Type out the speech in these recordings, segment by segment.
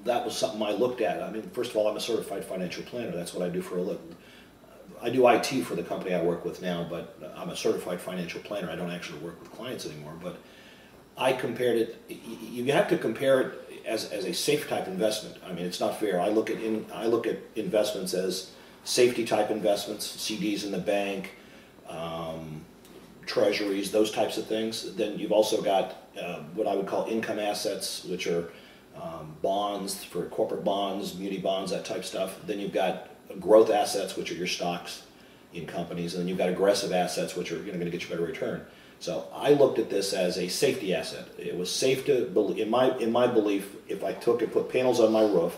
that was something I looked at. I mean, first of all, I'm a certified financial planner. That's what I do for a living. I do IT for the company I work with now, but I'm a certified financial planner. I don't actually work with clients anymore. But I compared it. You have to compare it as a safe type investment. I mean, it's not fair. I look at investments as safety type investments, CDs in the bank, treasuries, those types of things. Then you've also got what I would call income assets, which are bonds for corporate bonds, muni bonds, that type stuff. Then you've got growth assets, which are your stocks in companies, and then you've got aggressive assets, which are going to get you better return. So I looked at this as a safety asset. It was safe to, in my belief, if I took and put panels on my roof,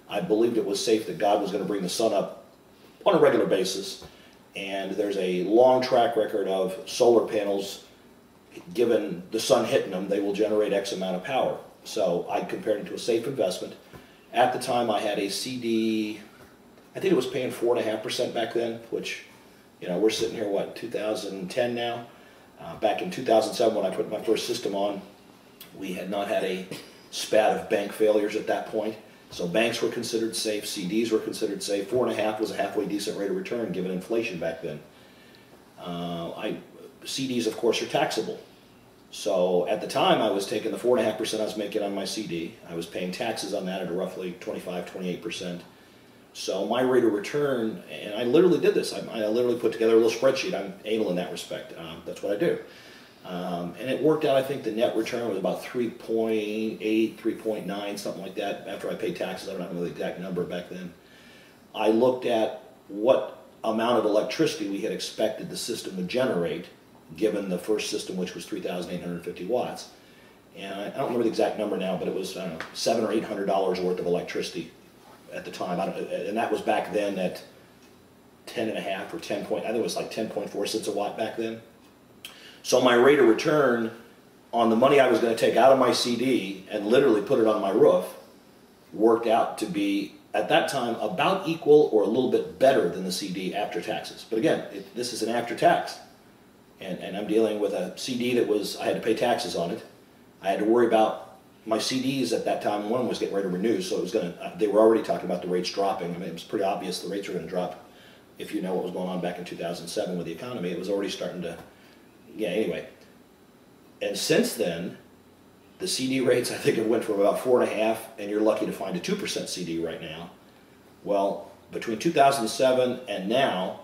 I believed it was safe that God was going to bring the sun up on a regular basis. And there's a long track record of solar panels, given the sun hitting them, they will generate X amount of power. So I compared it to a safe investment. At the time I had a CD, I think it was paying 4.5% back then, which, you know, we're sitting here, what, 2010 now? Back in 2007 when I put my first system on, we had not had a spat of bank failures at that point. So banks were considered safe, CDs were considered safe. 4.5 was a halfway decent rate of return given inflation back then. CDs, of course, are taxable. So at the time I was taking the 4.5% I was making on my CD. I was paying taxes on that at roughly 25, 28%. So my rate of return, and I literally did this, I literally put together a little spreadsheet. I'm anal in that respect. That's what I do. And it worked out, I think the net return was about 3.8, 3.9, something like that, after I paid taxes. I don't know the exact number back then. I looked at what amount of electricity we had expected the system would generate, given the first system, which was 3,850 watts. And I don't remember the exact number now, but it was, I don't know, $700 or $800 worth of electricity at the time. And that was back then at 10.5 or 10 point, I think it was like 10.4 cents a watt back then. So my rate of return on the money I was going to take out of my CD and literally put it on my roof worked out to be, at that time, about equal or a little bit better than the CD after taxes. But again, this is an after tax. And I'm dealing with a CD that was, I had to pay taxes on it. I had to worry about my CDs at that time. One was getting ready to renew, so it was going to, they were already talking about the rates dropping. I mean, it was pretty obvious the rates were going to drop. If you know what was going on back in 2007 with the economy, it was already starting to, yeah, anyway. And since then, the CD rates, I think it went from about 4.5, and you're lucky to find a 2% CD right now. Well, between 2007 and now,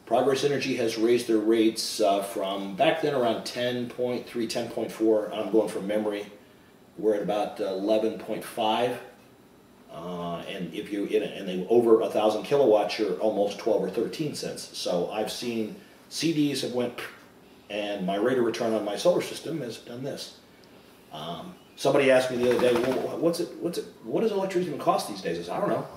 Progress Energy has raised their rates from back then around 10.3, 10.4. I'm going from memory. We're at about 11.5. And if you and they over 1,000 kilowatts, you're almost 12 or 13 cents. So I've seen CDs have went, and my rate of return on my solar system has done this. Somebody asked me the other day, well, what does electricity even cost these days? I said, I don't know.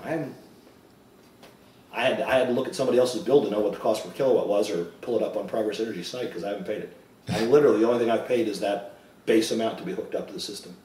I had to look at somebody else's bill to know what the cost per kilowatt was, or pull it up on Progress Energy's site, because I haven't paid it. And literally the only thing I've paid is that base amount to be hooked up to the system.